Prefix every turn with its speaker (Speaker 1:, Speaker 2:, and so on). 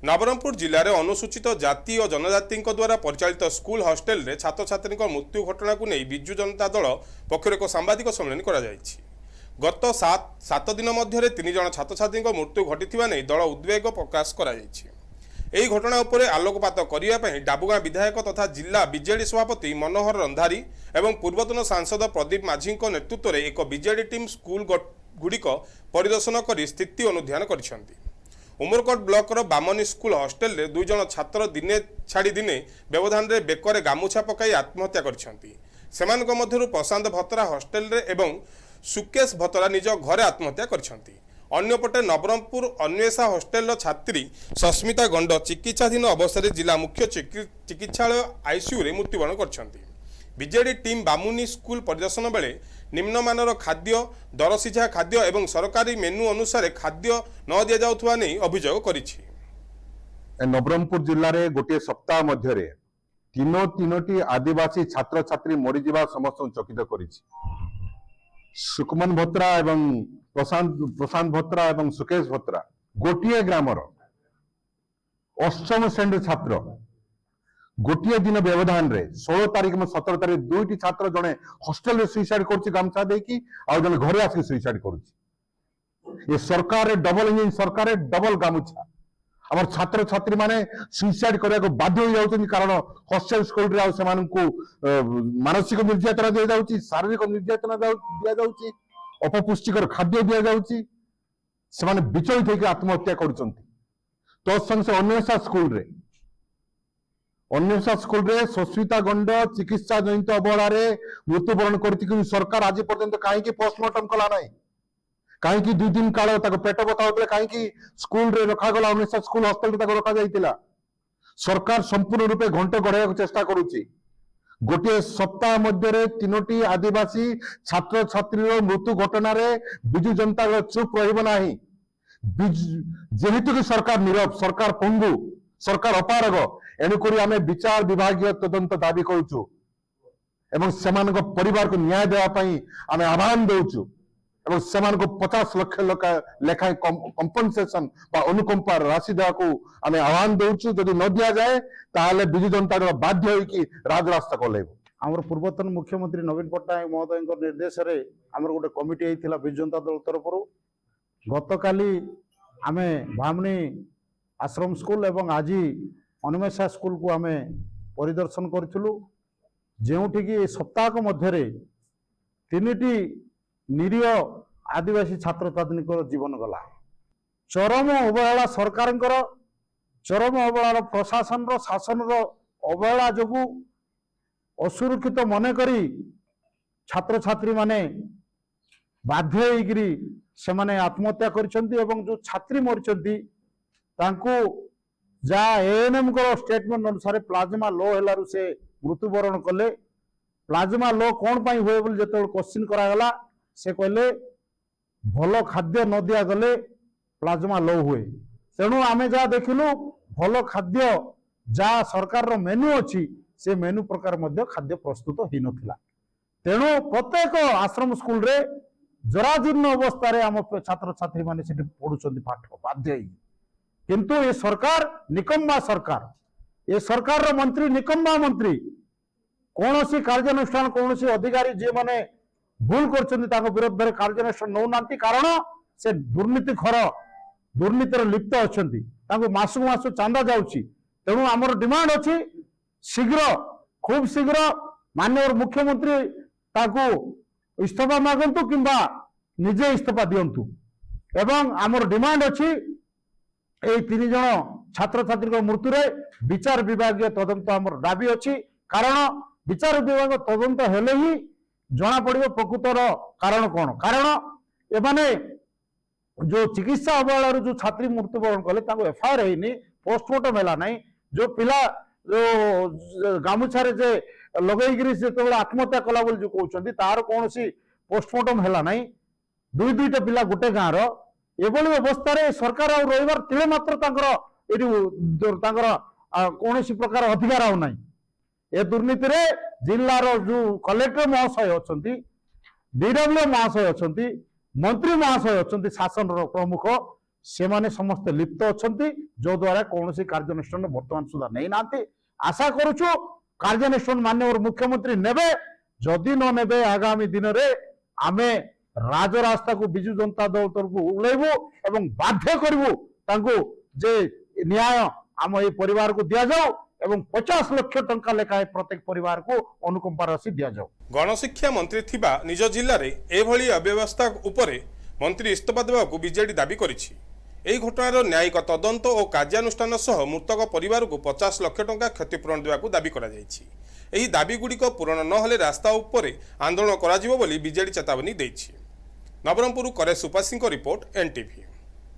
Speaker 1: नवरंगपुर जिले में अनुसूचित जाति और जनजाति द्वारा परिचालित स्कूल हॉस्टेल रे छात्र छात्री मृत्यु घटना को नहीं विजु जनता दल पक्षर एक सांबादिक सम्मेलन करा गत सात दिन मध्य 3 जन छात्र छात्री मृत्यु घटी नहीं दल उद्वेग प्रकाश कर घटना उपर आलोकपात करने डाबुगां विधायक तथा जिला बीजेडी सभापति मनोहर रंधारी एवं पूर्वतन सांसद प्रदीप माझी नेतृत्व में एक बीजेडी टीम स्कूल गुड़िक परिदर्शन कर स्थिति अनुध्यान कर Umarkot blocker Bamni school hostel रे 2 जन छात्र दिने छाड़ी दिने व्यवधान रे बेकरे गामुछा पकाई आत्महत्या करछंती। सेमानक मध्यरु प्रशांत भतरा हॉस्टेल रे एवं सुकेश भतरा निज घरे आत्महत्या करछंती। अन्यपटे नवरंगपुर अन्वेषा हॉस्टेल छात्री सस्मिता गंड चिकित्साधीन अवस्था जिला मुख्य चिकित्सालय आईसीयू रे मृत्युवरण करछंती। बीजेडी टीम बामुनी स्कूल परिदर्शन बेले निम्नमानर खाद्य दर सीझा खाद्य एवं सरकारी मेनू अनुसार खाद्य न दि जाउथुवा नै अभियोग करिछि।
Speaker 2: नवरंगपुर जिल्ला रे गोटे सप्ताह मध्य रे तीनोटी आदिवासी छात्र छात्री मरी जीवा समस्त चकित करिछि। सुकमन भत्रा एवं प्रशांत भत्रा एवं सुकेश भत्रा गोटे ग्रामर 8म श्रेणी छात्र गोटे दिन व्यवधान रे 16 तारीख में 17 तारीख 2टी छात्र जड़े हॉस्टेल रे सुइसाइड करछि गामछा देकी आ जने घरे आसी सुइसाइड करछि। ये सरकार डबल इंजन सरकार डबल गामुछा हमर छात्र छात्री माने सुइसाइड करिया को बाध्य हो जाउछन कारण हॉस्टेल स्कूल रे आ से माननकु मानसिक निर्यातना दिया जाउछि, शारीरिक निर्यातना दिया जाउछि, अपपुष्टिकर खाद्य दिया जाउछि, से माने विचलित होके आत्महत्या करूछंती। तो संग से अन्वेषा स्कूल रे सस्मिता गंड चिकित्सा जनित अवहेला मृत्युवरण कर सरकार आज पर्यंत कहीं पोस्टमार्टम कला ना कहीं 2 दिन काल पेट बता होता कहीं स्कूल रे रखागला अन्वेषा स्कूल हॉस्टेल रखा जाइतिला। सरकार संपूर्ण रूपे घंट गढ़ाई चेष्टा करुच्ची। गोटे सप्ताह मध्य 3टी आदिवासी छात्र छात्री मृत्यु घटना विजु जनता दल चुप रहा जेहेतु कि सरकार नीरव सरकार पंगु सरकार अपारग एणुक आम विचार विभागीय तदंत दाबी करुचु एवं सेमान परिवार को न्याय देवाई आम आह्वान देउचु एवं सेमान 50 लाख लेखाएं कंपनसेशन अनुकंपा राशि देवा आम आह्वान देउचु। जदि न दिया जाए ताहले विजु जनता दल बाध्य होइकी राजरास्ता कलेबो।
Speaker 3: आमर पूर्वतन मुख्यमंत्री नवीन पट्टनायक महोदय निर्देश रे आमर गोटे कमिटी आइथिला विजु जनता दल तरफ गतकाली आमे भामनी आश्रम स्कूल एवं आज अन्वेषा स्कूल को आमे परिदर्शन करूँ जोठी की सप्ताह मध्य 3टी निरीह आदिवासी छात्र छात्री जीवन गला। चरम अवहेला सरकार चरम अवहेला प्रशासन शासन अवहेला जो असुरक्षित मन करी छात्र छात्री माने बाध्य होइकरी से माने आत्महत्या करिसेंती एवं जो छात्री मरिसेंती तांको जा एएनएम को स्टेटमेंट अनुसार प्लाज्मा लो हेलारु से मृत्युवरण कले। प्लाज्मा लो कौन पाई हुए बोली जते क्वेश्चन करागला से कहले भल खाद्य न दिया गले प्लाज्मा लो हुए। तेणु आमे जा देखिलु भल खाद्य जा सरकार रो मेनू अछि से मेनू प्रकार मध्य खाद्य प्रस्तुत ही नथिला। तेणु प्रत्येक आश्रम स्कूल रे जराजीर्ण अवस्था रे आम छात्र छात्री माने सेठी पढुछंती पाठ बाध्य। किंतु ये सरकार निकम्मा सरकार ये सरकार रो मंत्री निकम्मा मंत्री कौन सी कार्यानुष्ठान कौन सी अधिकारी जे माने भूल कर विरुद्ध में कार्यानुष्ठान नौ नांती कारण से दुर्नीति खर दुर्नीतिर लिप्त अच्छा मासक मास चांदा जाउची। तेणु आमर डिमांड अच्छी शीघ्र खूब शीघ्र माननीय मुख्यमंत्री ताकू इस्तीफा मागंतु किंबा निजे इस्तीफा दियंतु एवं आमर डिमांड अच्छी 3 जन छात्र छात्री मृत्यु रे विचार विभागीय तदंत आमर दाबी अच्छी। कारण विचार विभाग तदंत हेले ही जना पड़िबो प्रकृतर कारण कौन कारण एमाने जो चिकित्सा अवहेला जो छात्री मृत्युवरण कले एफआईआर है पोस्टमार्टम है ना जो पिला जो गामुछा जे लगेगी से आत्महत्या कला जो कहते तार कौन पोस्टमार्टम है ना 2-2टा पिला गोटे गाँव एभली अवस्था सरकार रही तिले मात्र कौन प्रकार अधिकार आउ ना। ए दुर्नीति रे जिलार जो कलेक्टर महाशय अच्छा डीडब्ल्यू महाशय अच्छा मंत्री महाशय अच्छा शासन प्रमुख ସେମାନେ ସମସ୍ତେ ଲିପ୍ତ ଅଛନ୍ତି ଯଦ୍ୱାରା କୌଣସି କାର୍ଯ୍ୟାନୁଷ୍ଠାନ ବର୍ତ୍ତମାନ ସୁଦ୍ଧା ନେଇନାହାନ୍ତି। ଆଶା କରୁଛୁ କାର୍ଯ୍ୟାନୁଷ୍ଠାନ ମାନ୍ୟବର ମୁଖ୍ୟମନ୍ତ୍ରୀ ନେବେ। ଯଦି ନ ନେବେ ଆଗାମୀ ଦିନରେ ଆମେ ରାଜରାସ୍ତାକୁ ବିଜୁ ଜନତା ଦଳ ତରଫରୁ ଓହ୍ଲାଇବୁ ଏବଂ ବାଧ୍ୟ କରିବୁ ତାଙ୍କୁ ଯେ ନ୍ୟାୟ ଆମ ଏଇ ପରିବାରକୁ ଦିଆଯାଉ ଏବଂ 50 ଲକ୍ଷ ଟଙ୍କା ଲେଖାଏଁ ପ୍ରତ୍ୟେକ ପରିବାରକୁ ଅନୁକମ୍ପା ରାଶି ଦିଆଯାଉ।
Speaker 1: ଗଣଶିକ୍ଷା ମନ୍ତ୍ରୀ ଥିବା ନିଜ ଜିଲ୍ଲାରେ ଏଭଳି ଅବ୍ୟବସ୍ଥା ଉପରେ ମନ୍ତ୍ରୀ ଇସ୍ତଫା ଦେବାକୁ ବିଜେଡି ଦାବି କରିଛି। ଏହି ଘଟଣାର ନ୍ୟାୟିକ ତଦନ୍ତ ଓ କାର୍ଯ୍ୟାନୁଷ୍ଠାନ ସହ ମୃତକ ପରିବାରକୁ 50 ଲକ୍ଷ ଟଙ୍କା କ୍ଷତିପୂରଣ ଦେବାକୁ ଦାବି କରାଯାଇଛି। ଏହି ଦାବିଗୁଡ଼ିକ ପୂରଣ ନହେଲେ ରାସ୍ତା ଉପରେ ଆନ୍ଦୋଳନ କରାଯିବ ବୋଲି ବିଜେଡି ଚେତାବନୀ ଦେଇଛି। ନବରଙ୍ଗପୁରରୁ କରେଶ ଉପାସୀଙ୍କ ରିପୋର୍ଟ, NTV।